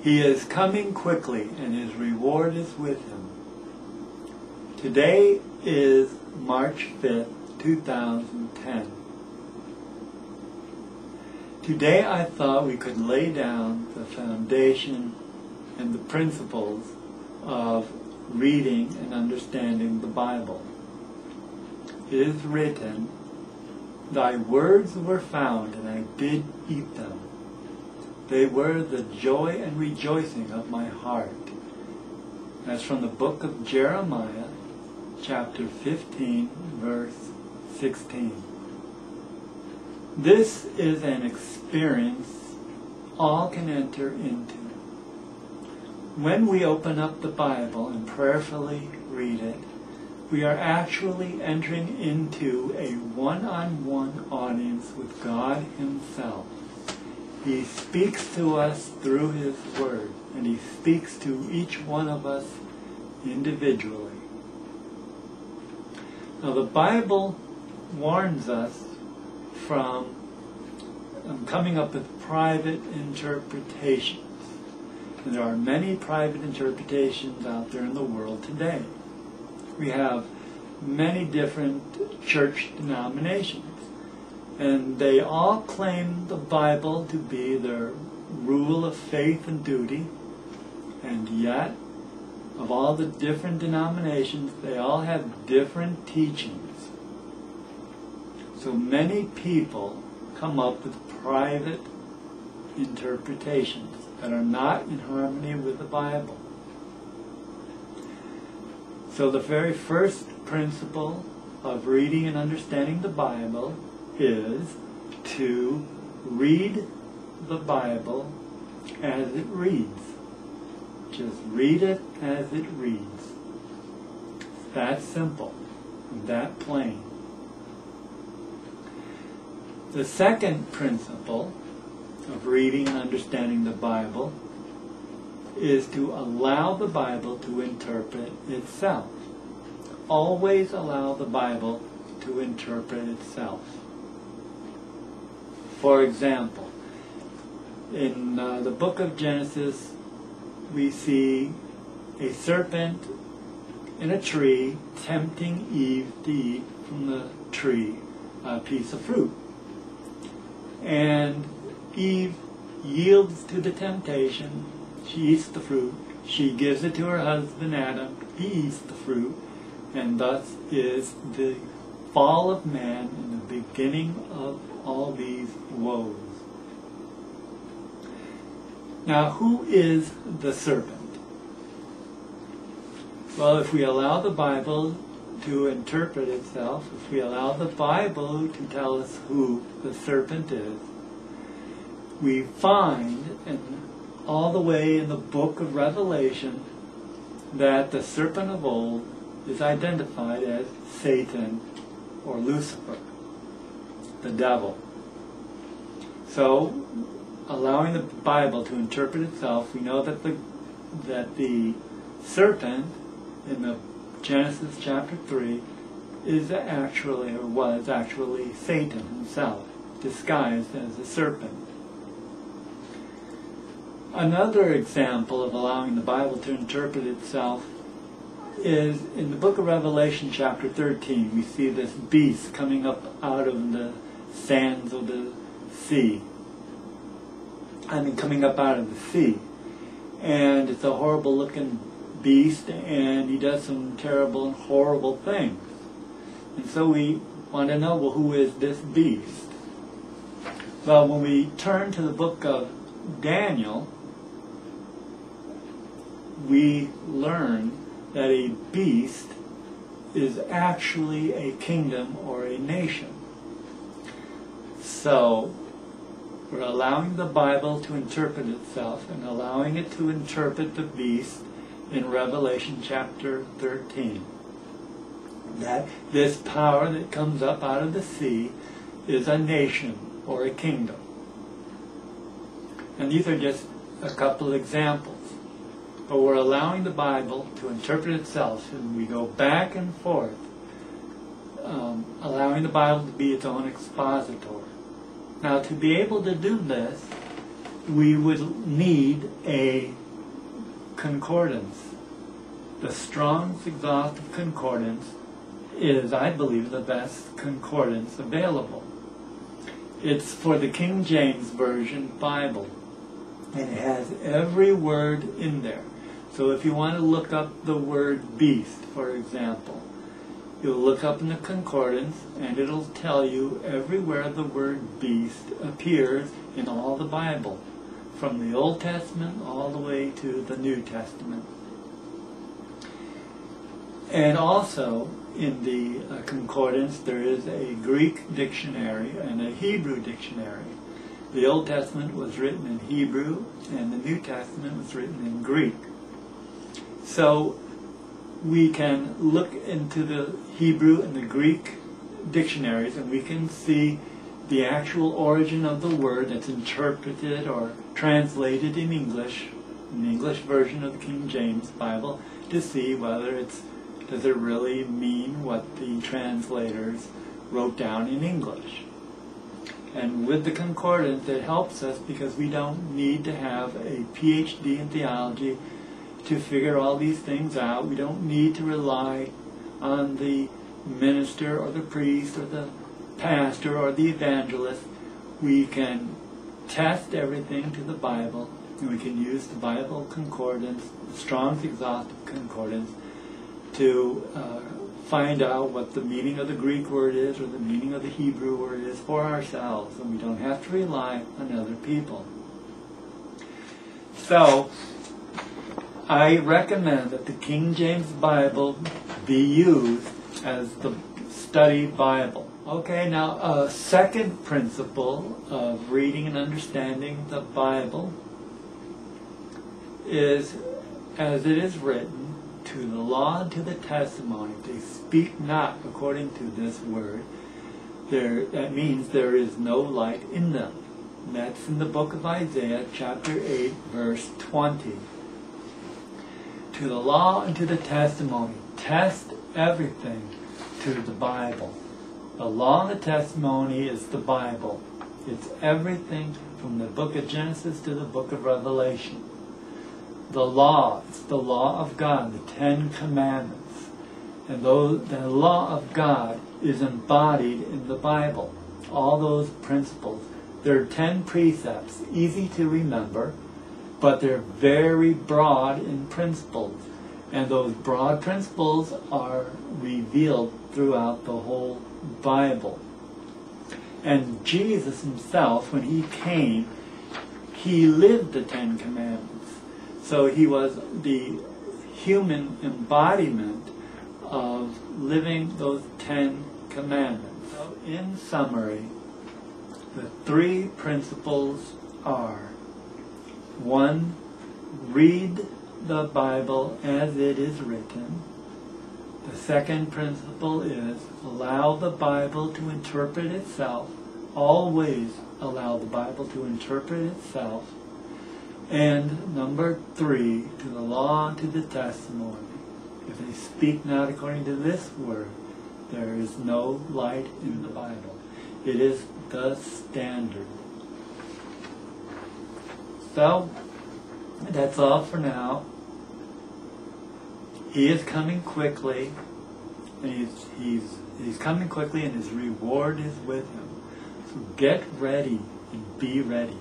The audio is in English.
He is coming quickly, and his reward is with him. Today is March 5th, 2010. Today I thought we could lay down the foundation and the principles of reading and understanding the Bible. It is written, "Thy words were found, and I did eat them. They were the joy and rejoicing of my heart." That's from the book of Jeremiah, chapter 15, verse 16. This is an experience all can enter into. When we open up the Bible and prayerfully read it, we are actually entering into a one-on-one audience with God Himself. He speaks to us through His Word, and He speaks to each one of us individually. Now the Bible warns us from coming up with private interpretations. And there are many private interpretations out there in the world today. We have many different church denominations, and they all claim the Bible to be their rule of faith and duty, and yet, of all the different denominations, they all have different teachings. So many people come up with private interpretations that are not in harmony with the Bible. So the very first principle of reading and understanding the Bible is to read the Bible as it reads. Just read it as it reads. It's that simple and that plain. The second principle of reading and understanding the Bible is to allow the Bible to interpret itself. Always allow the Bible to interpret itself. For example, in the book of Genesis, we see a serpent in a tree tempting Eve to eat from the tree a piece of fruit. And Eve yields to the temptation. She eats the fruit. She gives it to her husband Adam. He eats the fruit. And thus is the fall of man and the beginning of all these woes. Now, who is the serpent? Well, if we allow the Bible to interpret itself, if we allow the Bible to tell us who the serpent is, we find all the way in the book of Revelation that the serpent of old is identified as Satan or Lucifer, the devil. So, allowing the Bible to interpret itself, we know that the serpent in the Genesis chapter 3 is actually, or was actually, Satan himself, disguised as a serpent. Another example of allowing the Bible to interpret itself is in the book of Revelation chapter 13. We see this beast coming up out of the sands of the sea. Coming up out of the sea. And it's a horrible looking beast, and he does some terrible and horrible things. And so we want to know, well, who is this beast? Well, when we turn to the book of Daniel, we learn that a beast is actually a kingdom or a nation. So, we're allowing the Bible to interpret itself and allowing it to interpret the beast in Revelation chapter 13. That this power that comes up out of the sea is a nation or a kingdom. And these are just a couple of examples. But we're allowing the Bible to interpret itself, and we go back and forth, allowing the Bible to be its own expositor. Now, to be able to do this, we would need a concordance. The Strong's Exhaustive Concordance is, I believe, the best concordance available. It's for the King James Version Bible, and it has every word in there. So if you want to look up the word beast, for example, you'll look up in the concordance, and it'll tell you everywhere the word beast appears in all the Bible, from the Old Testament all the way to the New Testament. And also, in the concordance, there is a Greek dictionary and a Hebrew dictionary. The Old Testament was written in Hebrew, and the New Testament was written in Greek. So we can look into the Hebrew and the Greek dictionaries, and we can see the actual origin of the word that's interpreted or translated in English, in the English version of the King James Bible, to see whether does it really mean what the translators wrote down in English. And with the concordance, it helps us because we don't need to have a PhD in theology to figure all these things out. We don't need to rely on the minister or the priest or the pastor or the evangelist. We can test everything to the Bible, and we can use the Bible concordance, the Strong's Exhaustive Concordance, to find out what the meaning of the Greek word is or the meaning of the Hebrew word is for ourselves, and we don't have to rely on other people. So, I recommend that the King James Bible be used as the study Bible. Okay, now a second principle of reading and understanding the Bible is, as it is written, to the law and to the testimony, they speak not according to this word. That means there is no light in them. And that's in the book of Isaiah, chapter 8, verse 20. To the law and to the testimony, test everything to the Bible. The law and the testimony is the Bible. It's everything from the book of Genesis to the book of Revelation. The law, it's the law of God, the Ten Commandments. And the law of God is embodied in the Bible. All those principles. There are 10 precepts, easy to remember, but they're very broad in principles. And those broad principles are revealed throughout the whole Bible. And Jesus himself, when he came, he lived the 10 Commandments. So he was the human embodiment of living those 10 Commandments. So in summary, the 3 principles are: 1, read the Bible as it is written. The second principle is allow the Bible to interpret itself. Always allow the Bible to interpret itself. And number 3, to the law and to the testimony. If they speak not according to this word, there is no light in the Bible. It is the standard. So, that's all for now. He is coming quickly, and he's coming quickly, and his reward is with him. So get ready and be ready.